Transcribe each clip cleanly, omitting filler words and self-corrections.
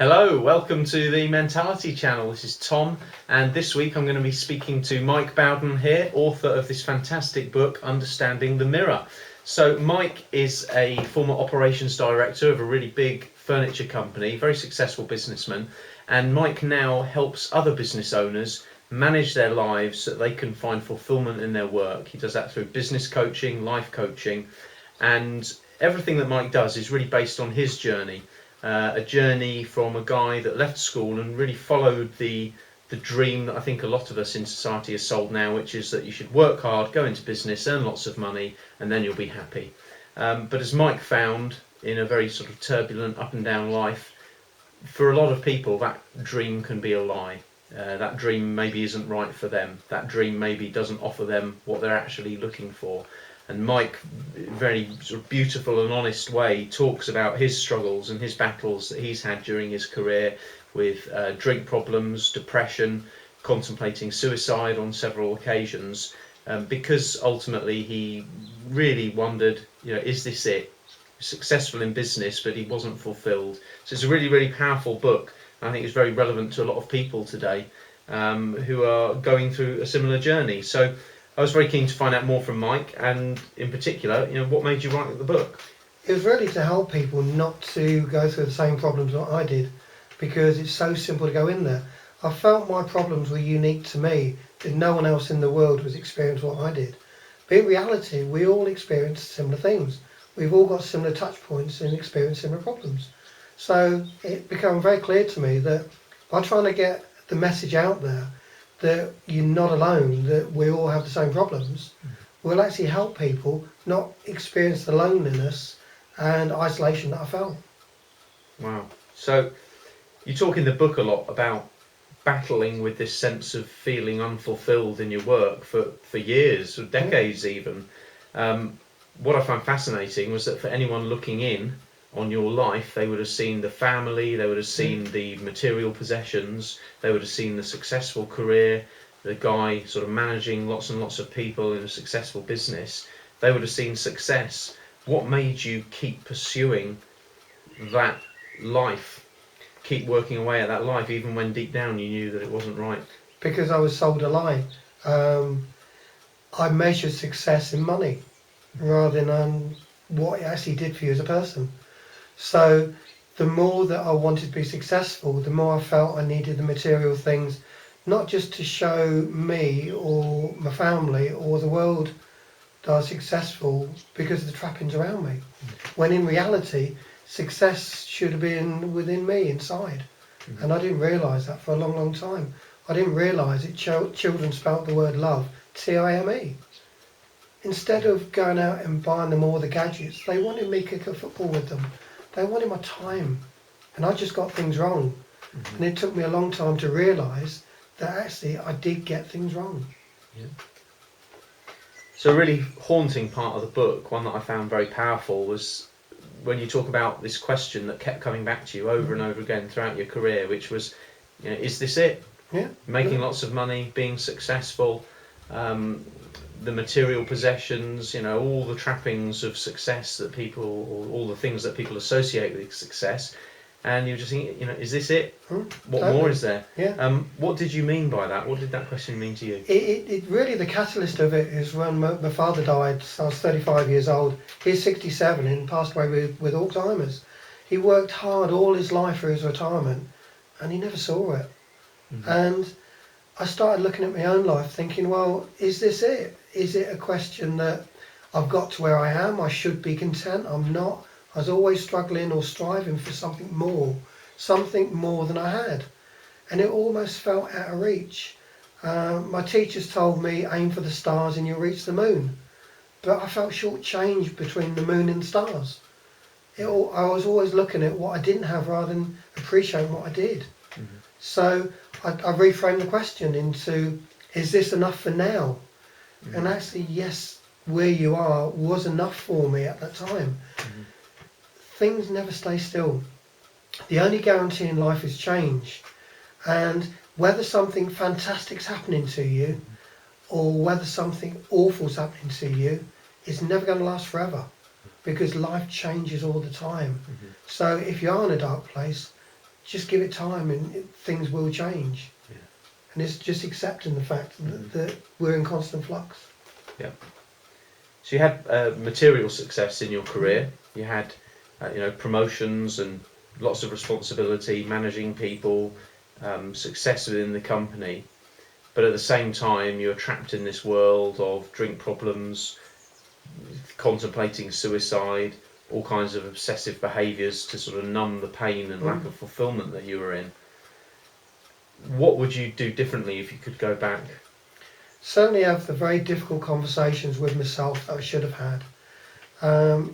Hello, welcome to the Mentality Channel. This is Tom, and this week I'm going to be speaking to Mike Bowden here, author of this fantastic book, Understanding the Mirror. So Mike is a former operations director of a really big furniture company, very successful businessman, and Mike now helps other business owners manage their lives so that they can find fulfilment in their work. He does that through business coaching, life coaching, and everything that Mike does is really based on his journey. A journey from a guy that left school and really followed the dream that I think a lot of us in society are sold now, which is that you should work hard, go into business, earn lots of money, and then you'll be happy. But as Mike found in a very sort of turbulent up and down life, for a lot of people that dream can be a lie. That dream maybe isn't right for them. That dream maybe doesn't offer them what they're actually looking for. And Mike, very sort of beautiful and honest way, talks about his struggles and his battles that he's had during his career with drink problems, depression, contemplating suicide on several occasions, because ultimately he really wondered, is this it? Successful in business, but he wasn't fulfilled. So it's a really, really powerful book. I think it's very relevant to a lot of people today who are going through a similar journey. So I was very keen to find out more from Mike, and in particular, what made you write the book? It was really to help people not to go through the same problems that I did, because it's so simple to go in there. I felt my problems were unique to me, that no one else in the world was experiencing what I did. But in reality, we all experience similar things. We've all got similar touch points and experience similar problems. So it became very clear to me that by trying to get the message out there, that you're not alone, that we all have the same problems, will actually help people not experience the loneliness and isolation that I felt. Wow. So you talk in the book a lot about battling with this sense of feeling unfulfilled in your work for years, or decades even. What I found fascinating was that for anyone looking in on your life, they would have seen the family, they would have seen the material possessions, they would have seen the successful career, the guy sort of managing lots and lots of people in a successful business. They would have seen success. What made you keep pursuing that life, keep working away at that life, even when deep down you knew that it wasn't right? Because I was sold a lie. I measured success in money rather than on what it actually did for you as a person. So the more that I wanted to be successful, the more I felt I needed the material things, not just to show me or my family or the world that I was successful because of the trappings around me. When in reality, success should have been within me, inside. And I didn't realise that for a long, long time. I didn't realise that children spelt the word love, T-I-M-E. Instead of going out and buying them all the gadgets, they wanted me to kick a football with them. They wanted my time, and I just got things wrong. And it took me a long time to realise that actually I did get things wrong. Yeah. So a really haunting part of the book, one that I found very powerful, was when you talk about this question that kept coming back to you over and over again throughout your career, which was, is this it? Yeah. Making lots of money, being successful, the material possessions, all the trappings of success that people, or all the things that people associate with success, and you're just thinking, is this it? What totally. more is there? Yeah. What did you mean by that? What did that question mean to you? It really, the catalyst of it is when my father died. So I was 35 years old. He's 67 and passed away with Alzheimer's. He worked hard all his life for his retirement, and he never saw it. And I started looking at my own life thinking, well, is this it? Is it a question that I've got to where I am? I should be content. I'm not. I was always struggling or striving for something more than I had. And it almost felt out of reach. My teachers told me, aim for the stars and you'll reach the moon. But I felt shortchanged between the moon and the stars. I was always looking at what I didn't have rather than appreciating what I did. So I reframed the question into, is this enough for now? And actually, yes, where you are was enough for me at that time. Things never stay still. The only guarantee in life is change. And whether something fantastic's happening to you or whether something awful's happening to you, it's never going to last forever, because life changes all the time. So if you are in a dark place, just give it time and things will change. Yeah. And it's just accepting the fact that we're in constant flux. Yeah. So you had material success in your career. You had, promotions and lots of responsibility, managing people, success within the company. But at the same time, you're trapped in this world of drink problems, contemplating suicide, all kinds of obsessive behaviours to sort of numb the pain and lack of fulfilment that you were in. What would you do differently if you could go back? Certainly have the very difficult conversations with myself that I should have had.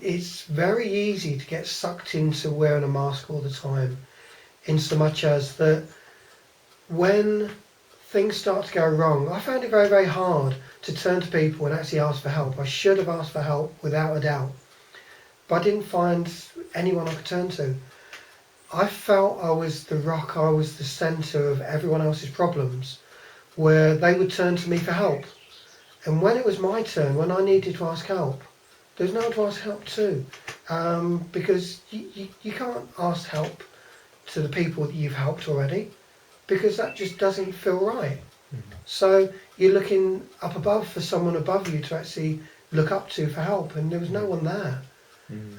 It's very easy to get sucked into wearing a mask all the time, in so much as that when things start to go wrong, I found it very, very hard to turn to people and actually ask for help. I should have asked for help without a doubt, but I didn't find anyone I could turn to. I felt I was the rock, I was the centre of everyone else's problems, where they would turn to me for help. And when it was my turn, when I needed to ask help, there was no one to ask help to, because you can't ask help to the people that you've helped already, because that just doesn't feel right. So you're looking up above for someone above you to actually look up to for help, and there was no one there.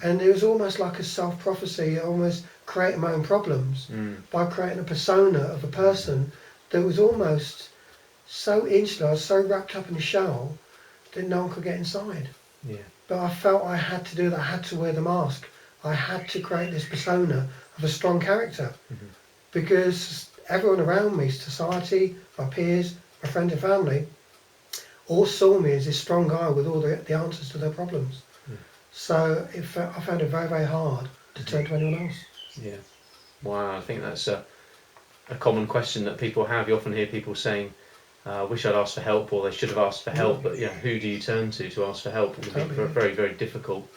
And it was almost like a self-prophecy, almost creating my own problems by creating a persona of a person that was almost so insular, so wrapped up in a shell that no one could get inside. Yeah. But I felt I had to do that, I had to wear the mask. I had to create this persona of a strong character, because everyone around me, society, my peers, my friends and family, all saw me as this strong guy with all the answers to their problems. So I found it very, very hard to turn to anyone else. Yeah. Wow, I think that's a common question that people have. You often hear people saying, I wish I'd asked for help, or they should have asked for help, but who do you turn to ask for help? It would be very, very difficult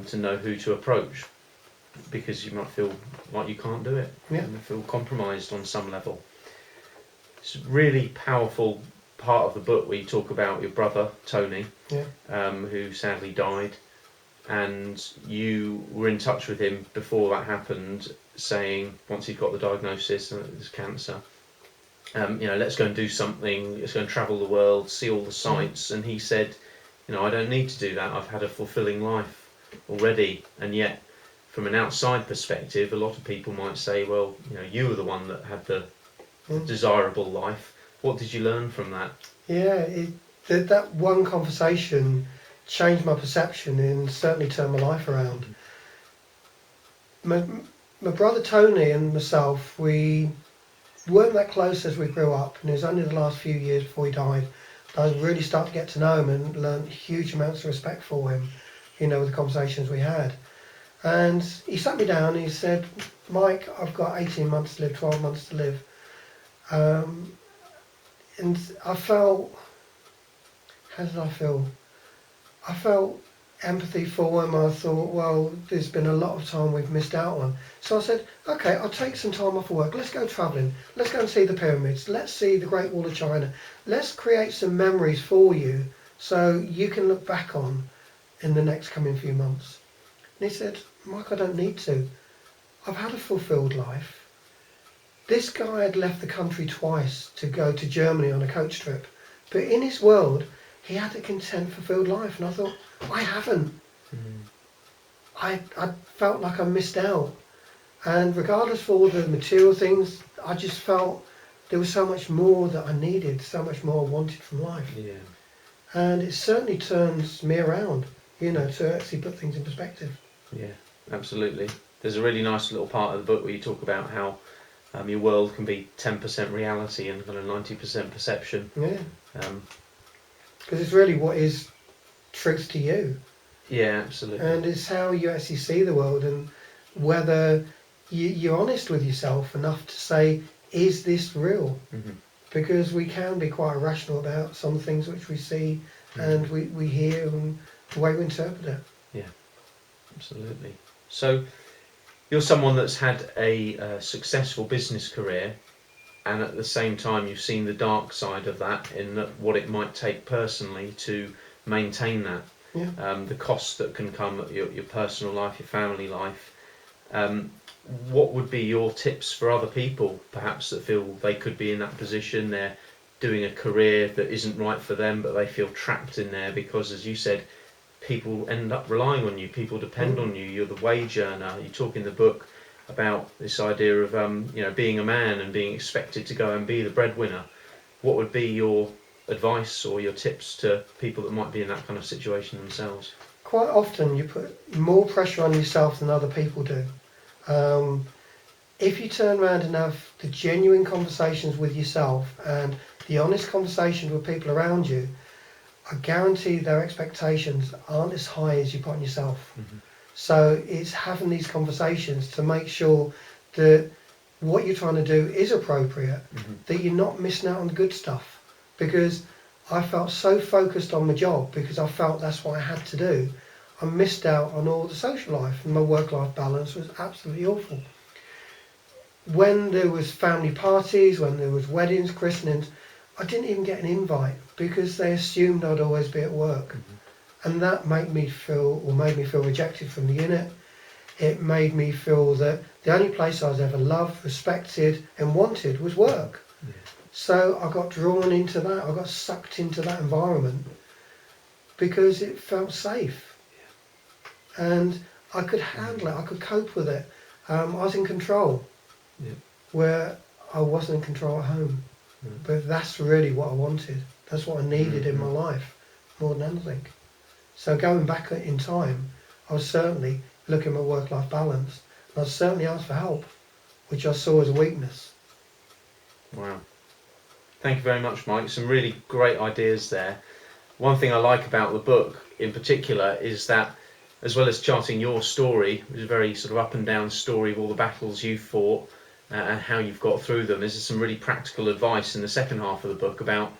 to know who to approach, because you might feel like you can't do it. Yeah. And feel compromised on some level. It's a really powerful part of the book where you talk about your brother, Tony, who sadly died. And you were in touch with him before that happened, saying, once he'd got the diagnosis and it was cancer, let's go and do something, let's go and travel the world, see all the sights. And he said, I don't need to do that, I've had a fulfilling life already. And yet, from an outside perspective, a lot of people might say, well, you were the one that had the desirable life. What did you learn from that? Yeah, that one conversation changed my perception and certainly turned my life around. My brother Tony and myself, we weren't that close as we grew up, and it was only the last few years before he died that I really started to get to know him and learned huge amounts of respect for him, with the conversations we had. And he sat me down and he said, Mike, I've got 18 months to live, 12 months to live. And I felt, how did I feel? I felt empathy for him. I thought, well, there's been a lot of time we've missed out on. So I said, okay, I'll take some time off of work. Let's go travelling. Let's go and see the pyramids. Let's see the Great Wall of China. Let's create some memories for you so you can look back on in the next coming few months. And he said, Mike, I don't need to. I've had a fulfilled life. This guy had left the country twice to go to Germany on a coach trip. But in his world, he had a content, fulfilled life. And I thought, I haven't. I felt like I missed out. And regardless of all the material things, I just felt there was so much more that I needed, so much more I wanted from life. Yeah. And it certainly turns me around, to actually put things in perspective. Yeah, absolutely. There's a really nice little part of the book where you talk about how your world can be 10% reality and kind of 90% perception. Yeah. Because it's really what is truth to you. Yeah, absolutely. And it's how you actually see the world, and whether you're honest with yourself enough to say, is this real? Because we can be quite irrational about some things which we see and we hear, and the way we interpret it. Yeah, absolutely. So you're someone that's had a successful business career, and at the same time you've seen the dark side of that in what it might take personally to maintain that. The costs that can come at your personal life, your family life. what would be your tips for other people, perhaps, that feel they could be in that position? They're doing a career that isn't right for them, but they feel trapped in there because, as you said, people end up relying on you. People depend on you. You're the wage earner. You talk in the book about this idea of being a man and being expected to go and be the breadwinner. What would be your advice or your tips to people that might be in that kind of situation themselves? Quite often you put more pressure on yourself than other people do. If you turn around and have the genuine conversations with yourself and the honest conversations with people around you, I guarantee their expectations aren't as high as you put on yourself. Mm-hmm. So it's having these conversations to make sure that what you're trying to do is appropriate, mm-hmm. that you're not missing out on the good stuff. Because I felt so focused on my job because I felt that's what I had to do. I missed out on all the social life, and my work-life balance was absolutely awful. When there was family parties, when there was weddings, christenings, I didn't even get an invite because they assumed I'd always be at work. Mm-hmm. And that made me feel rejected from the unit. It made me feel that the only place I was ever loved, respected and wanted was work. Yeah. So I got drawn into that, I got sucked into that environment because it felt safe. Yeah. And I could handle it, I could cope with it. I was in control, yeah. where I wasn't in control at home. Yeah. But that's really what I wanted. That's what I needed in my life, more than anything. So going back in time, I was certainly looking at my work-life balance. And I certainly asked for help, which I saw as a weakness. Wow. Thank you very much, Mike. Some really great ideas there. One thing I like about the book in particular is that, as well as charting your story, which is a very sort of up and down story of all the battles you fought and how you've got through them, there's some really practical advice in the second half of the book about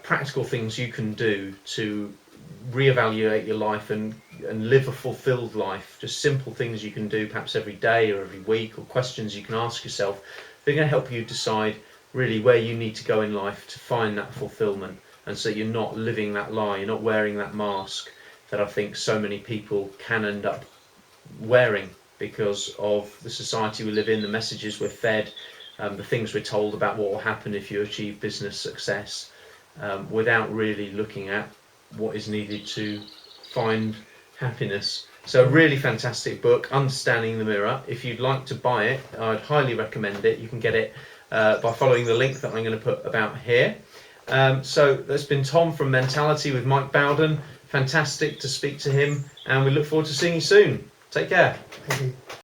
practical things you can do to reevaluate your life and live a fulfilled life. Just simple things you can do perhaps every day or every week, or questions you can ask yourself. They're going to help you decide really where you need to go in life to find that fulfillment, and so you're not living that lie, you're not wearing that mask that I think so many people can end up wearing because of the society we live in, the messages we're fed, the things we're told about what will happen if you achieve business success, without really looking at what is needed to find happiness. So a really fantastic book, Understanding the Mirror. If you'd like to buy it, I'd highly recommend it. You can get it by following the link that I'm going to put about here. So that's been Tom from Mentality with Mike Bowden. Fantastic to speak to him, and we look forward to seeing you soon. Take care. Thank you.